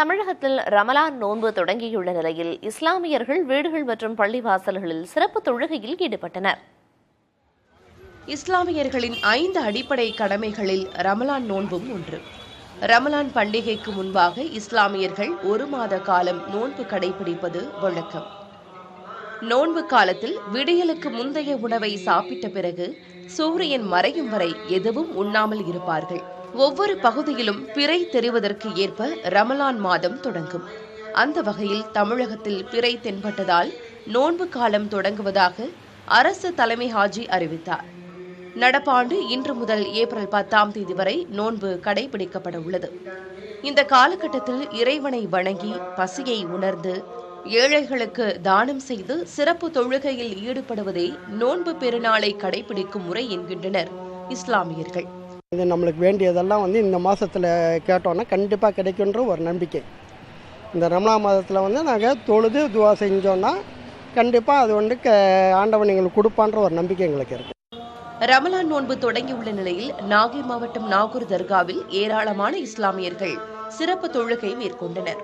தமிழகத்தில் ரமலான் நோன்பு தொடங்கியுள்ள நிலையில் இஸ்லாமியர்கள் வீடுகள் மற்றும் பள்ளிவாசல்களில் சிறப்பு தொழுகையில் ஈடுபட்டனர். இஸ்லாமியர்களின் 5 அடிப்படை கடமைகளில் ரமலான் நோன்பும் ஒன்று. ரமலான் பண்டிகைக்கு முன்பாக இஸ்லாமியர்கள் 1 மாத காலம் நோன்பு கடைபிடிப்பது வழக்கம். நோன்பு காலத்தில் விடியலுக்கு முந்தைய உணவை சாப்பிட்ட பிறகு சூரியன் மறையும் வரை எதுவும் உண்ணாமல் இருப்பார்கள். ஒவ்வொரு பகுதியிலும் பிறை தெரிவதற்கு ஏற்ப ரமலான் மாதம் தொடங்கும். அந்த வகையில் தமிழகத்தில் பிறை தென்பட்டதால் நோன்பு காலம் தொடங்குவதாக அரசு தலைமை ஹாஜி அறிவித்தார். நடப்பாண்டு இன்று முதல் ஏப்ரல் 10ஆம் தேதி வரை நோன்பு கடைபிடிக்கப்பட உள்ளது. இந்த காலகட்டத்தில் இறைவனை வணங்கி பசியை உணர்ந்து ஏழைகளுக்கு தானம் செய்து சிறப்பு தொழுகையில் ஈடுபடுவதே நோன்பு பெருநாளை கடைபிடிக்கும் முறை என்கின்றனர் இஸ்லாமியர்கள். இது நம்மளுக்கு வேண்டியதெல்லாம் இந்த மாதத்தில் கேட்டோன்னா கண்டிப்பாக கிடைக்குன்ற ஒரு நம்பிக்கை. இந்த ரமலான் மாதத்தில் நாங்கள் தொழுது துவா செஞ்சோன்னா கண்டிப்பாக அது ஆண்டவன் எங்களுக்கு கொடுப்பான்ற ஒரு நம்பிக்கை எங்களுக்கு இருக்குது. ரமலான் நோன்பு தொடங்கியுள்ள நிலையில் நாகை மாவட்டம் நாகூர் தர்காவில் ஏராளமான இஸ்லாமியர்கள் சிறப்பு தொழுகை மேற்கொண்டனர்.